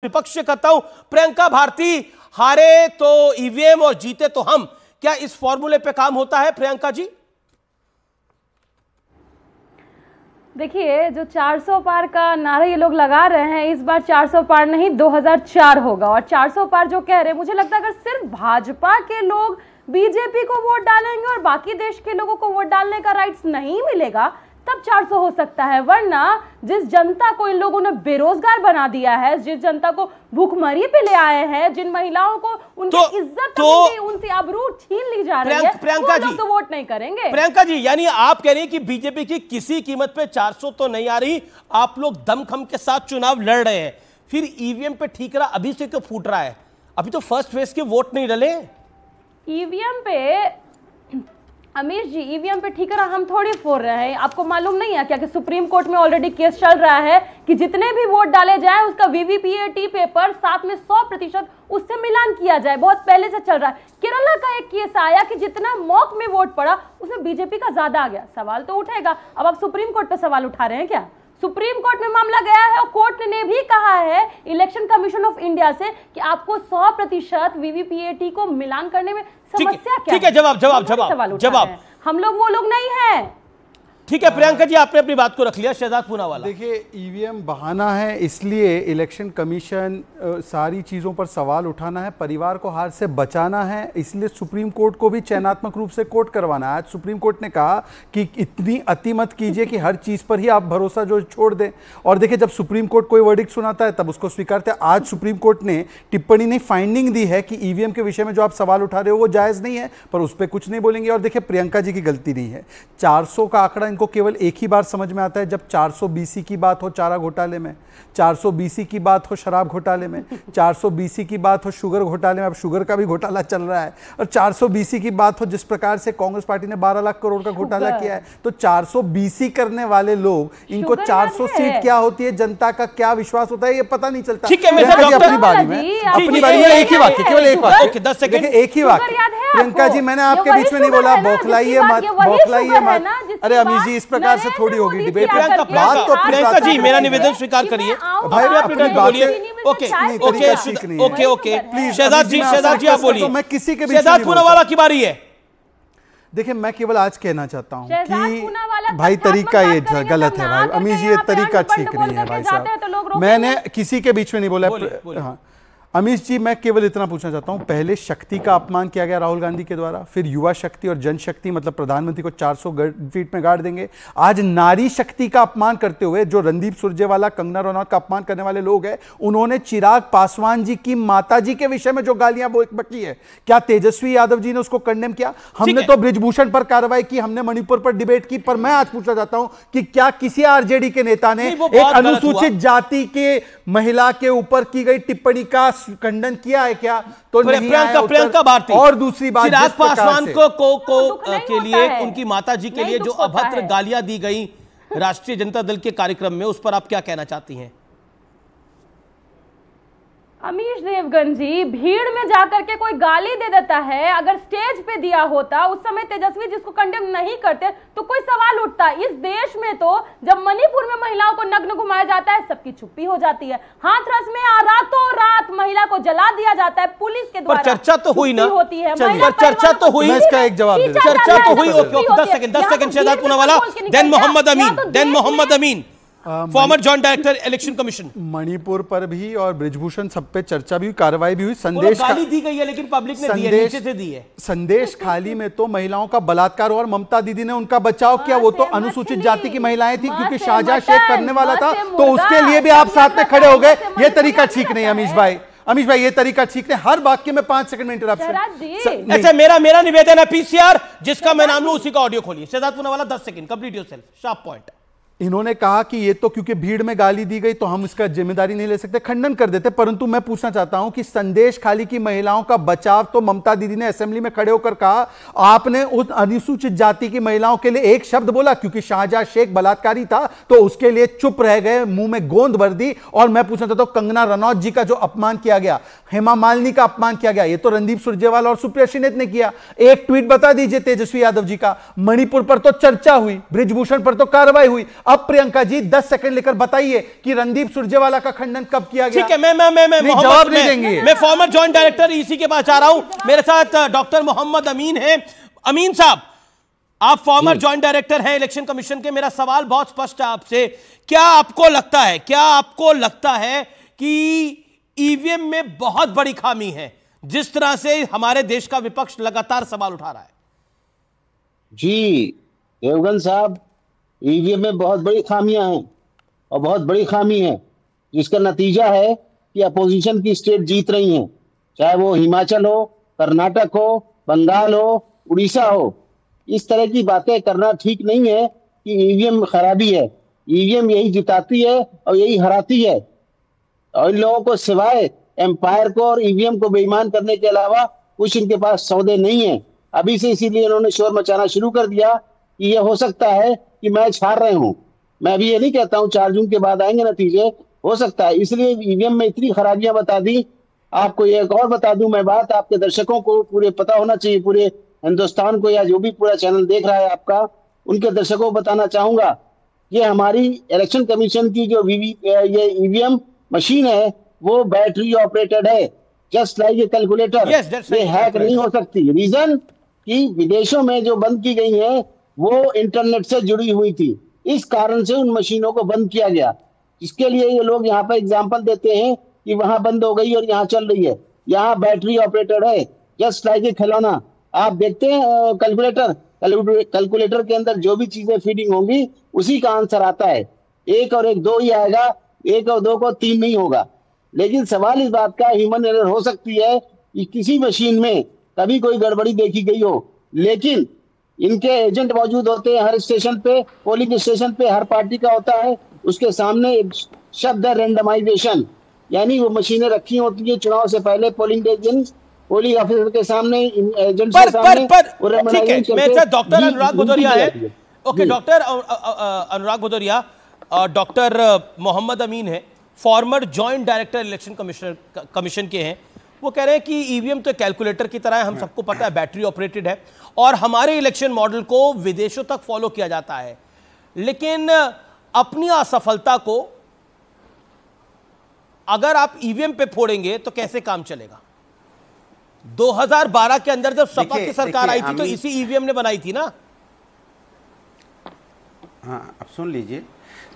विपक्ष से कहता हूं, प्रियंका भारती, हारे तो ईवीएम और जीते तो हम, क्या इस फॉर्मूले पे काम होता है प्रियंका जी? देखिए, जो 400 पार का नारा ये लोग लगा रहे हैं, इस बार 400 पार नहीं 2004 होगा। और 400 पार जो कह रहे हैं, मुझे लगता है अगर सिर्फ भाजपा के लोग बीजेपी को वोट डालेंगे और बाकी देश के लोगों को वोट डालने का राइट्स नहीं मिलेगा, तब 400 हो सकता है। वरना जिस जनता को इन लोगों ने बेरोजगार बना दिया है, जिस जनता को भूखमरी पे ले आए हैं, जिन महिलाओं को उनकी इज्जत उनसे आबरू छीन ली जा रही है, प्रियंका जी तो वोट नहीं करेंगे। प्रियंका जी, यानी आप कह रही हैं कि बीजेपी की किसी कीमत पे 400 तो नहीं आ रही, आप लोग दमखम के साथ चुनाव लड़ रहे हैं, फिर ईवीएम पे ठीकरा अभी से क्यों फूट रहा है? अभी तो फर्स्ट फेज के वोट नहीं डले। ईवीएम पे अमीर जी, ईवीएम पे ठीकरा हम थोड़ी फोड़ रहे हैं। आपको मालूम नहीं है क्या कि सुप्रीम कोर्ट में ऑलरेडी केस चल रहा है कि जितने भी वोट डाले जाए उसका वीवीपीएटी पेपर साथ में 100% उससे मिलान किया जाए। बहुत पहले से चल रहा है। केरला का एक केस आया कि जितना मॉक में वोट पड़ा उसमें बीजेपी का ज्यादा आ गया। सवाल तो उठेगा। अब आप सुप्रीम कोर्ट पे सवाल उठा रहे हैं क्या? सुप्रीम कोर्ट में मामला गया है और कोर्ट ने भी कहा है इलेक्शन कमीशन ऑफ इंडिया से कि आपको 100% वीवीपीएटी को मिलान करने में समस्या क्या है? ठीक है, जवाब। हम लोग वो लोग नहीं है। ठीक है प्रियंका जी, आपने अपनी बात को रख लिया। शहजाद पूनावाला, देखिए, ईवीएम बहाना है, इसलिए इलेक्शन कमीशन सारी चीज़ों पर सवाल उठाना है, परिवार को हार से बचाना है, इसलिए सुप्रीम कोर्ट को भी चयनात्मक रूप से कोर्ट करवाना है। आज सुप्रीम कोर्ट ने कहा कि इतनी अति मत कीजिए कि हर चीज़ पर ही आप भरोसा जो छोड़ दें। और देखिए, जब सुप्रीम कोर्ट कोई वर्डिक्ट सुनाता है तब उसको स्वीकारते हैं। आज सुप्रीम कोर्ट ने टिप्पणी नहीं, फाइंडिंग दी है कि ईवीएम के विषय में जो आप सवाल उठा रहे हो वो जायज़ नहीं है, पर उस पर कुछ नहीं बोलेंगे। और देखिए, प्रियंका जी की गलती नहीं है। 400 का आंकड़ा को केवल एक ही बार समझ में आता है जब 400 बीसी की बात हो चारा घोटाले में, 400 बीसी की बात हो शराब घोटाले में, 400 बीसी की बात हो शुगर घोटाले में, अब शुगर का भी घोटाला चल रहा है, और 400 बीसी की बात हो जिस प्रकार से कांग्रेस पार्टी ने 12 लाख करोड़ का घोटाला किया है। तो 400 बीसी करने वाले लोग, इनको 400 सीट क्या होती है, जनता का क्या विश्वास होता है, ये पता नहीं चलता। ठीक है, अपनी बारी में एक ही वाक्य, केवल एक वाक्य, 10 सेकंड, एक ही वाक्य। प्रियंका जी, मैंने आपके बीच में नहीं बोला बौखलाइए मत। अरे अमीर जी, इस प्रकार से थोड़ी होगी डिबेट। प्रियंका जी, मेरा निवेदन स्वीकार करिए भाई, अपनी बात बोलिए। ओके, प्लीज शहजाद जी आप बोलिए। मैं किसी के शहजाद पूनावाला की बारी है। देखिए, मैं केवल आज कहना चाहता हूं कि भाई तरीका ये गलत है भाई अमीर जी, ये तरीका ठीक नहीं है भाई साहब। मैंने किसी के बीच में नहीं बोला। हाँ अमीश जी, मैं केवल इतना पूछना चाहता हूं, पहले शक्ति का अपमान किया गया राहुल गांधी के द्वारा, फिर युवा शक्ति और जनशक्ति मतलब प्रधानमंत्री को 400 फीट में गाड़ देंगे। आज नारी शक्ति का अपमान करते हुए जो रणदीप सुरजेवाला, कंगना रनौत का अपमान करने वाले लोग हैं, उन्होंने चिराग पासवान जी की माता जी के विषय में जो गालियां बकी है, क्या तेजस्वी यादव जी ने उसको कंडेम किया? हमने तो बृजभूषण पर कार्रवाई की, हमने मणिपुर पर डिबेट की, पर मैं आज पूछना चाहता हूं कि क्या किसी आरजेडी के नेता ने एक अनुसूचित जाति के महिला के ऊपर की गई टिप्पणी का खंडन किया है क्या? तो प्रियंका भारती। और दूसरी बात, चिराग पासवान को के लिए, उनकी माता जी के लिए जो अभद्र गालियां दी गई राष्ट्रीय जनता दल के कार्यक्रम में, उस पर आप क्या कहना चाहती हैं? अमीश देवगन जी, भीड़ में जाकर के कोई गाली दे देता है, अगर स्टेज पे दिया होता उस समय तेजस्वी जिसको कंडेम नहीं करते तो कोई सवाल उठता। इस देश में तो जब मणिपुर में महिलाओं को नग्न घुमाया जाता है, सबकी चुप्पी हो जाती है। हाथरस में रातों रात महिला को जला दिया जाता है पुलिस के द्वारा। चर्चा तो हुई ना, होती है चर्चा तो हुई, इसका एक जवाब दे, चर्चा तो हुई। 10 second Shehzad Poonawalla, then Mohammad Amin, former joint director election commission. Manipur पर भी और बृजभूषण सब पे चर्चा भी हुई, कार्रवाई भी हुई। संदेश गाली दी गई है, लेकिन पब्लिक ने दी है, नीचे से दी है। संदेश खाली में तो महिलाओं का बलात्कार और ममता दीदी ने उनका बचाव किया। वो तो अनुसूचित जाति की महिलाएं थी, क्योंकि शाहजहां शेख करने वाला था, तो उसके लिए भी आप साथ में खड़े हो गए। ये तरीका ठीक नहीं अमीश भाई, ये तरीका ठीक नहीं। हर वाक्य में 5 सेकंड में इंटरप्शन। अच्छा, मेरा निवेदन है पीसीआर, जिसका मैं नाम लूं उसी का ऑडियो खोलिए। Shehzad Poonawalla, 10 second, complete yourself, sharp point. इन्होंने कहा कि ये तो क्योंकि भीड़ में गाली दी गई तो हम इसका जिम्मेदारी नहीं ले सकते, खंडन कर देते। परंतु मैं पूछना चाहता हूं कि संदेश खाली की महिलाओं का बचाव तो ममता दीदी ने असेंबली में खड़े होकर कहा। आपने उस अनुसूचित जाति की महिलाओं के लिए एक शब्द बोला, क्योंकि शाहजहां शेख बलात्कारी था तो उसके लिए चुप रह गए, मुंह में गोंद भर दी। और मैं पूछना चाहता हूं, कंगना रनौत जी का जो अपमान किया गया, हेमा मालिनी का अपमान किया गया, ये तो रणदीप सुरजेवाला और सुप्रिया श्रीनेत ने किया। एक ट्वीट बता दीजिए तेजस्वी यादव जी का। मणिपुर पर तो चर्चा हुई, बृजभूषण पर तो कार्रवाई हुई, अब प्रियंका जी 10 सेकंड लेकर बताइए कि रणदीप सुरजेवाला का खंडन कब किया गया। ठीक है, मैं जवाब नहीं देंगे। मैं फॉर्मर जॉइंट डायरेक्टर ईसी के पास आ रहा हूं, मेरे साथ डॉक्टर मोहम्मद अमीन है। अमीन साहब, आप फॉर्मर जॉइंट डायरेक्टर हैं इलेक्शन कमीशन के। मेरा सवाल बहुत स्पष्ट है आपसे, क्या आपको लगता है कि ईवीएम में बहुत बड़ी खामी है, जिस तरह से हमारे देश का विपक्ष लगातार सवाल उठा रहा है? जी देवगन साहब, ईवीएम में बहुत बड़ी खामियां हैं और बहुत बड़ी खामी है, जिसका नतीजा है कि अपोजिशन की स्टेट जीत रही हैं, चाहे वो हिमाचल हो, कर्नाटक हो, बंगाल हो, उड़ीसा हो। इस तरह की बातें करना ठीक नहीं है कि ईवीएम खराबी है। ईवीएम यही जिताती है और यही हराती है, और इन लोगों को सिवाय एम्पायर को और ईवीएम को बेईमान करने के अलावा कुछ इनके पास सौदे नहीं है। अभी से इसीलिए इन्होंने शोर मचाना शुरू कर दिया कि यह हो सकता है कि मैच हार रहे हूं। मैं अभी ये नहीं कहता हूं 4 जून के बाद आएंगे नतीजे, हो सकता है, इसलिए ईवीएम में इतनी खराबियां बता दी। आपको एक और बता दूं मैं बात, आपके दर्शकों को पूरे पता होना चाहिए, पूरे हिंदुस्तान को, या जो भी पूरा चैनल देख रहा है आपका, उनके दर्शकों को बताना चाहूंगा, ये हमारी इलेक्शन कमीशन की जो ये ईवीएम मशीन है वो बैटरी ऑपरेटेड है, जस्ट लाइक ए कैलकुलेटर। ये हैक नहीं हो सकती। रीजन कि विदेशों में जो बंद की गई है वो इंटरनेट से जुड़ी हुई थी, इस कारण से उन मशीनों को बंद किया गया। इसके लिए ये लोग यहाँ पर एग्जाम्पल देते हैं कि वहां बंद हो गई और यहाँ चल रही है। यहाँ बैटरी ऑपरेटेड है, जस्ट लाइक ए खिलौना। आप देखते हैं कैलकुलेटर के अंदर जो भी चीजें फीडिंग होंगी उसी का आंसर आता है। 1 और 1 2 ही आएगा, 1 और 2 को 3 नहीं होगा। लेकिन सवाल इस बात का, ह्यूमन एरर हो सकती है कि किसी मशीन में कभी कोई गड़बड़ी देखी गई हो, लेकिन इनके एजेंट मौजूद होते हैं हर स्टेशन पे, पोलिंग स्टेशन पे हर पार्टी का होता है, उसके सामने एक शब्द है रेंडमाइजेशन, यानी वो मशीनें रखी होती है चुनाव से पहले पोलिंग डे दिन, पोलिंग ऑफिसर के सामने, एजेंट के सामने। ठीक है, मेरे साथ डॉक्टर अनुराग भदौरिया है। ओके, डॉक्टर अनुराग भदौरिया, डॉक्टर मोहम्मद अमीन है, farmer joint director election commission के हैं। वो कह रहे हैं कि ईवीएम तो कैलकुलेटर की तरह है, हम सबको पता है, बैटरी ऑपरेटेड है और हमारे इलेक्शन मॉडल को विदेशों तक फॉलो किया जाता है, लेकिन अपनी असफलता को अगर आप ईवीएम पे फोड़ेंगे तो कैसे काम चलेगा? 2012 के अंदर जब सपा की सरकार आई थी तो इसी ईवीएम ने बनाई थी ना। हाँ, अब सुन लीजिए।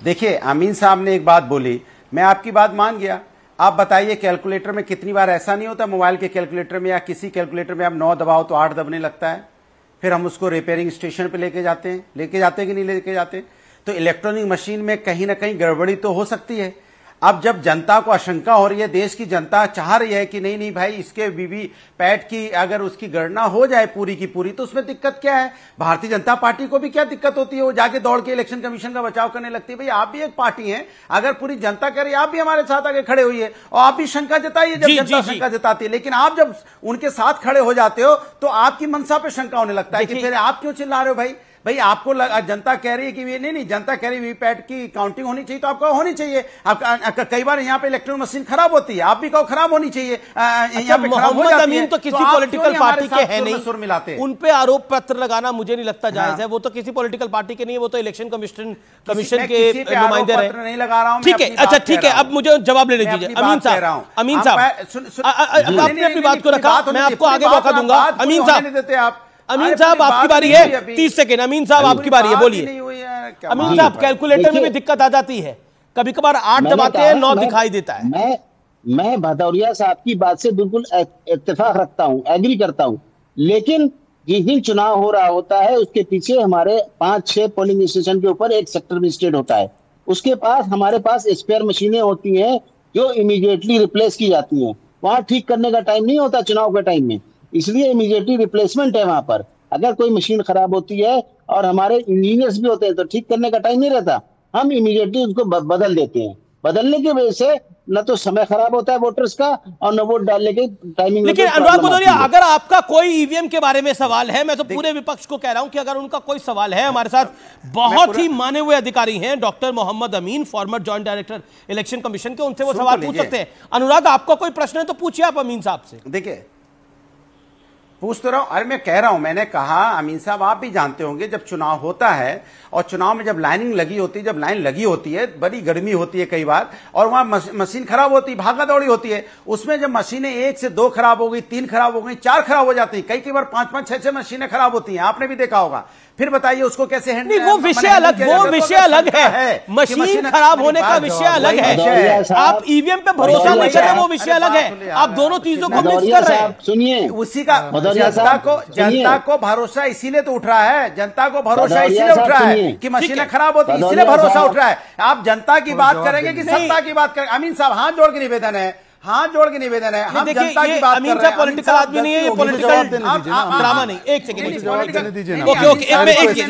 देखिए, अमीन साहब ने एक बात बोली, मैं आपकी बात मान गया। आप बताइए कैलकुलेटर में कितनी बार ऐसा नहीं होता, मोबाइल के कैलकुलेटर में या किसी कैलकुलेटर में आप 9 दबाओ तो 8 दबने लगता है, फिर हम उसको रिपेयरिंग स्टेशन पे लेके जाते हैं कि नहीं लेके जाते? तो इलेक्ट्रॉनिक मशीन में कहीं ना कहीं गड़बड़ी तो हो सकती है। अब जब जनता को आशंका हो रही है, देश की जनता चाह रही है कि नहीं भाई इसके वीवीपैट की अगर उसकी गणना हो जाए पूरी की पूरी, तो उसमें दिक्कत क्या है? भारतीय जनता पार्टी को भी क्या दिक्कत होती है? वो जाके दौड़ के इलेक्शन कमीशन का बचाव करने लगती है। भाई आप भी एक पार्टी हैं, अगर पूरी जनता कह रही है आप भी हमारे साथ आगे खड़े हुई है और आप भी शंका जताइए जब जनता शंका जताती है, लेकिन आप जब उनके साथ खड़े हो जाते हो तो आपकी मनसा पे शंका होने लगता है कि फिर आप क्यों चिल्ला रहे हो? भाई आपको जनता कह रही है कि नहीं, जनता कह रही है वीवीपैट की काउंटिंग होनी चाहिए तो आपको होनी चाहिए। कई बार यहाँ पे इलेक्ट्रॉनिक मशीन खराब होती है, आप भी कहो खराब होनी चाहिए। अच्छा, मोहम्मद अमीन तो किसी पॉलिटिकल पार्टी के है नहीं, सुर मिलाते उन पे आरोप पत्र लगाना मुझे नहीं लगता जायज है। वो तो किसी पॉलिटिकल पार्टी के नहीं है, वो तो इलेक्शन कमीशन के नुमाइंदे रहे। नहीं लगा रहा हूं, ठीक है। अच्छा ठीक है, अब मुझे जवाब लेने दीजिए। अमीन साहब आपने अपनी बात को रखा, मैं आपको आगे मौका दूंगा। अमीन साहब आपकी बारी है, 30 सेकेंड। अमीन साहब आपकी बारी है, बोलिए। अमीन साहब, कैलकुलेटर में भी दिक्कत आ जाती है, कभी कभार 8 दबाते हैं 9 दिखाई देता है। मैं भदौरिया साहब की बात से बिल्कुल इत्तेफाक रखता हूं, एग्री करता हूं, लेकिन जिस दिन चुनाव हो रहा होता है उसके पीछे हमारे 5-6 पोलिंग स्टेशन के ऊपर एक सेक्टर मजिस्ट्रेट होता है, उसके पास हमारे पास स्पेयर मशीनें होती हैं जो इमीडिएटली रिप्लेस की जाती हैं। वहां ठीक करने का टाइम नहीं होता चुनाव के टाइम में, इसलिए इमीडिएटली रिप्लेसमेंट है वहां पर। अगर कोई मशीन खराब होती है और हमारे इंजीनियर्स भी होते हैं तो ठीक करने का टाइम नहीं रहता, हम इमीडिएटली उसको बदल देते हैं। बदलने की वजह से न तो समय खराब होता है वोटर्स का और न वोट डालने के टाइमिंग। लेकिन अनुराग भदौरिया, अगर आपका कोई ईवीएम के बारे में सवाल है, मैं तो पूरे विपक्ष को कह रहा हूं कि अगर उनका कोई सवाल है, हमारे साथ बहुत ही माने हुए अधिकारी हैं, doctor Mohammad Amin, former joint director election commission के, उनसे वो सवाल पूछ सकते हैं। अनुराग, आपका कोई प्रश्न है तो पूछिए आप अमीन साहब से। देखिए, पूछ तो रहा हूं, अरे मैं कह रहा हूं, मैंने कहा अमीन साहब आप भी जानते होंगे जब चुनाव होता है और चुनाव में जब लाइनिंग लगी होती है, जब लाइन लगी होती है, बड़ी गर्मी होती है कई बार, और वहां मशीन खराब होती है, भागा दौड़ी होती है, उसमें जब मशीनें 1 से 2 खराब हो गई, 3 खराब हो गई, 4 खराब हो जाती है, कई बार 5-5, 6-6 मशीनें खराब होती हैं, आपने भी देखा होगा। फिर बताइए उसको कैसे हैंडल। वो विषय अलग, वो विषय अलग है, मशीन खराब होने का विषय अलग है। आप ईवीएम पे भरोसा नहीं कर रहे, वो विषय अलग है। आप दोनों चीजों को मिक्स कर रहे हैं। सुनिए, उसी का जनता को भरोसा इसीलिए तो उठ रहा है, जनता को भरोसा इसीलिए उठ रहा है कि मशीनें खराब होती है, इसलिए भरोसा उठ रहा है। आप जनता की बात करेंगे कि सत्ता की बात करेंगे? अमीन साहब हाथ जोड़ के निवेदन है, हाथ जोड़ के निवेदन है, हम जनता की बात कर रहे हैं। पॉलिटिकल आदमी नहीं है, ये पॉलिटिकल ड्रामा नहीं। एक सेकंड, ओके,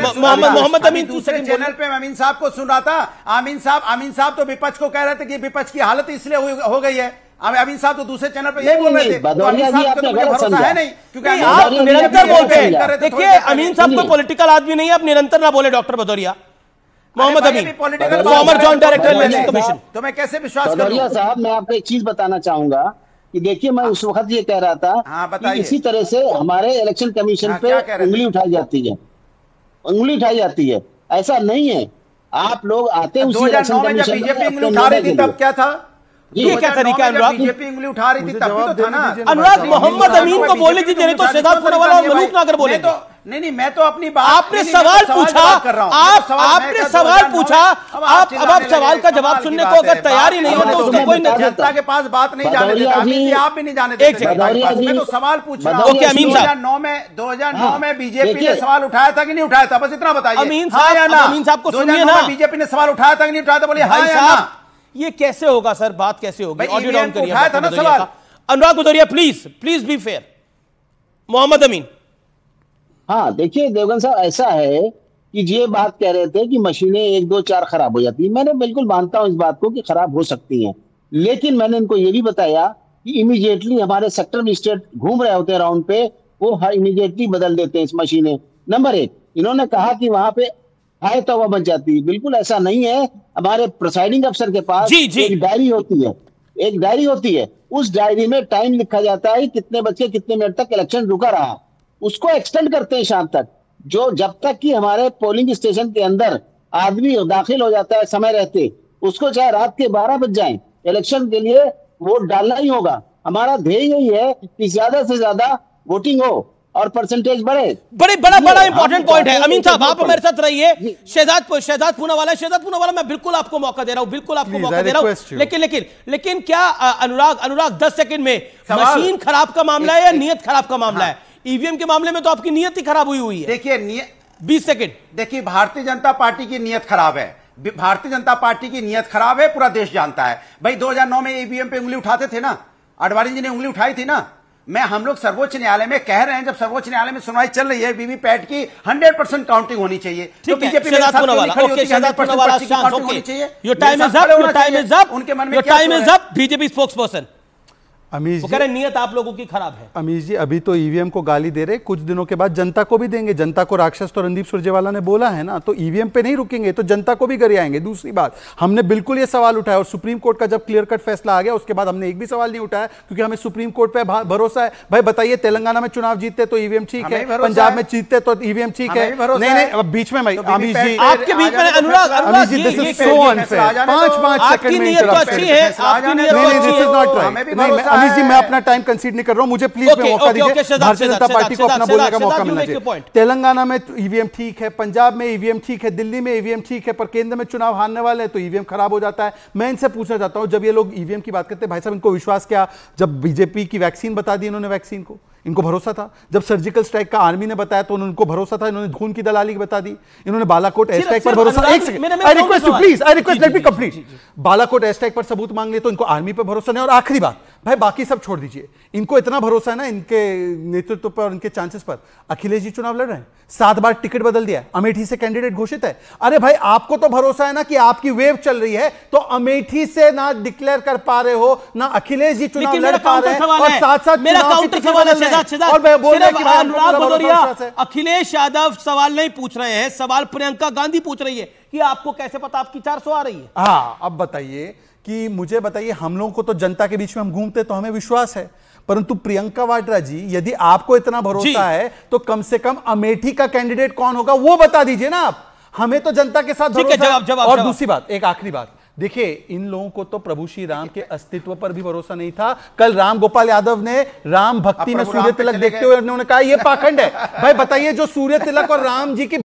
मोहम्मद अमीन दूसरे चैनल पे अमीन साहब को सुन रहा था। अमीन साहब तो विपक्ष को कह रहे थे कि विपक्ष की हालत इसलिए हो गई है। अमीन साहब तो दूसरे चैनल पे ये बोल रहे थे, भदौरिया जी आपने गलत भरोसा समझा है नहीं, क्योंकि आप निरंतर बोलते हैं। देखिए अमीन साहब को पॉलिटिकल आदमी नहीं है, आप निरंतर ना बोले। Doctor Bhadauria, Mohammad Amin, former joint director election commission, तो मैं कैसे विश्वास करूं? भदौरिया साहब, मैं आपको एक चीज बताना चाहूंगा कि देखिए, मैं उस वक्त ये कह रहा था कि इसी तरह से हमारे इलेक्शन कमीशन पे उंगली उठाई जाती है, उंगली उठाई जाती है। ऐसा नहीं है, आप लोग आते हैं उसी इलेक्शन कमीशन में, बीजेपी उंगली उठा रही थी तब क्या था? ये क्या तरीका है अनुराग? बीजेपी उंगली उठा रही थी तब तो था ना। अनुराग मोहम्मद अमीन को बोलने की जरूरत तो शहजाद पूनावाला और मलूक नागर बोले। नहीं, मैं तो अपनी बात, आपने सवाल पूछा, आपने सवाल पूछा, अब आप सवाल का जवाब सुनने को अगर तैयार ही नहीं हो तो उसका कोई जनता के पास बात नहीं जाने देता। आप भी नहीं जाने देते। मैं तो सवाल पूछ रहा हूं। 2009 में बीजेपी ने सवाल उठाया था कि नहीं उठाया था? बस इतना बताइए। अमीन साहब को सुनिए ना, बीजेपी ने सवाल उठाया था कि नहीं उठाया था? बोलिए हाँ या ना। ये कैसे होगा सर? बात कैसे होगी? ऑडियो डाउन करिए। उठाया था ना सवाल। Anurag Bhadauria, please be fair. Mohammad Amin, हाँ देखिए देवगन साहब, ऐसा है कि ये बात कह रहे थे कि मशीनें 1, 2, 4 खराब हो जाती है। मैंने बिल्कुल मानता हूं इस बात को कि खराब हो सकती हैं, लेकिन मैंने इनको ये भी बताया कि इमीडिएटली हमारे सेक्टर मजिस्ट्रेट घूम रहे होते हैं राउंड पे, वो इमीडिएटली बदल देते हैं इस मशीनें। नंबर 1, इन्होंने कहा कि वहां पे हाय तौबा बच जाती है। बिल्कुल ऐसा नहीं है। हमारे प्रिसाइडिंग अफसर के पास एक डायरी होती है, उस डायरी में टाइम लिखा जाता है कितने बज के कितने मिनट तक इलेक्शन रुका रहा, उसको एक्सटेंड करते हैं शाम तक, जो जब तक कि हमारे पोलिंग स्टेशन के अंदर आदमी दाखिल हो जाता है समय रहते, उसको चाहे रात के 12 बज जाए, इलेक्शन के लिए वोट डालना ही होगा। हमारा ध्येय यही है कि ज्यादा से ज्यादा वोटिंग हो और परसेंटेज बढ़े। बड़ा इंपॉर्टेंट पॉइंट है। अमीन साहब आप हमारे साथ रहिए। शहजाद पूनावाला, मैं बिल्कुल आपको मौका दे रहा हूं, बिल्कुल आपको मौका दे रहा हूं। लेकिन क्या अनुराग 10 सेकंड में, मशीन खराब का मामला है या नियत खराब का मामला है? ईवीएम के मामले में तो आपकी नियत ही खराब हुई है। देखिए 20 सेकंड। देखिए भारतीय जनता पार्टी की नियत खराब है, भारतीय जनता पार्टी की नियत खराब है, पूरा देश जानता है भाई। 2009 में ईवीएम पे उंगली उठाते थे ना, आडवाणी जी ने उंगली उठाई थी ना। हम लोग सर्वोच्च न्यायालय में कह रहे हैं, जब सर्वोच्च न्यायालय में सुनवाई चल रही है, वीवीपैट की 100% काउंटिंग होनी चाहिए। तो बीजेपी में बीजेपी स्पोक्स पर्सन अमीश वो कह रहे नियत आप लोगों की खराब है। अमीश जी, अभी तो ईवीएम को गाली दे रहे, कुछ दिनों के बाद जनता को भी देंगे। जनता को राक्षस तो रणदीप सुरजेवाला ने बोला है ना, तो ईवीएम पे नहीं रुकेंगे तो जनता को भी गरियाएंगे। दूसरी बात, हमने बिल्कुल ये सवाल उठाया और सुप्रीम कोर्ट का जब क्लियर कट फैसला आ गया उसके बाद हमने एक भी सवाल नहीं उठाया, क्योंकि हमें सुप्रीम कोर्ट पे भरोसा है। भाई बताइए, तेलंगाना में चुनाव जीतते तो ईवीएम ठीक है, पंजाब में जीतते तो ईवीएम ठीक है। नहीं, अब बीच में अमीश जी, आपके बीच में Anurag ji, this is so unfair. 5 second में अमीश जी, मैं अपना टाइम कंसीड नहीं कर रहा हूं, मुझे प्लीज मौका दीजिए। भारतीय जनता पार्टी को अपना बोलने का मौका मिलना चाहिए। तेलंगाना में ईवीएम ठीक है, पंजाब में ईवीएम ठीक है, दिल्ली में ईवीएम ठीक है, पर केंद्र में चुनाव हारने वाले हैं तो ईवीएम खराब हो जाता है। मैं इनसे पूछना चाहता हूं, जब ये लोग ईवीएम की बात करते हैं, भाई साहब इनको विश्वास क्या? जब बीजेपी की वैक्सीन बता दी इन्होंने, वैक्सीन को इनको भरोसा था। जब सर्जिकल स्ट्राइक का आर्मी ने बताया तो उनको भरोसा था, इन्होंने खून की दलाली बता दी। इन्होंने बालाकोट एयर स्ट्राइक पर भरोसा, एक second, I request you please, I request let me complete. Balakot air strike पर सबूत मांग लिए तो इनको आर्मी पर भरोसा नहीं। और आखिरी बात भाई, बाकी सब छोड़ दीजिए, इनको इतना भरोसा है ना इनके नेतृत्व पर और इनके चांसेस पर। अखिलेश जी चुनाव लड़ रहे हैं, 7 बार टिकट बदल दिया, अमेठी से कैंडिडेट घोषित है। अरे भाई, आपको तो भरोसा है ना कि आपकी वेव चल रही है, तो अमेठी से ना डिक्लेयर कर पा रहे हो, ना अखिलेश जी चुनाव लड़ पा रहे हैं, और साथ-साथ मेरा काउंटर सवाल है शहजाद, और मैं बोल रहा हूं कि अनुराग भदौरिया, अखिलेश यादव सवाल नहीं पूछ रहे हैं, सवाल प्रियंका गांधी पूछ रही है कि आपको कैसे पता आपकी 400 आ रही है। हाँ, अब बताइए कि मुझे बताइए, हम लोगों को तो जनता के बीच में हम घूमते तो हमें विश्वास है, परंतु प्रियंका वाड्रा जी, यदि आपको इतना भरोसा है तो कम से कम अमेठी का कैंडिडेट कौन होगा वो बता दीजिए ना आप। हमें तो जनता के साथ भरोसा है। और दूसरी बात, एक आखिरी बात, देखिए इन लोगों को तो प्रभु श्री राम के अस्तित्व पर भी भरोसा नहीं था। कल राम गोपाल यादव ने राम भक्ति में सूर्य तिलक देखते हुए उन्होंने कहा यह पाखंड है। भाई बताइए, जो सूर्य तिलक और राम जी की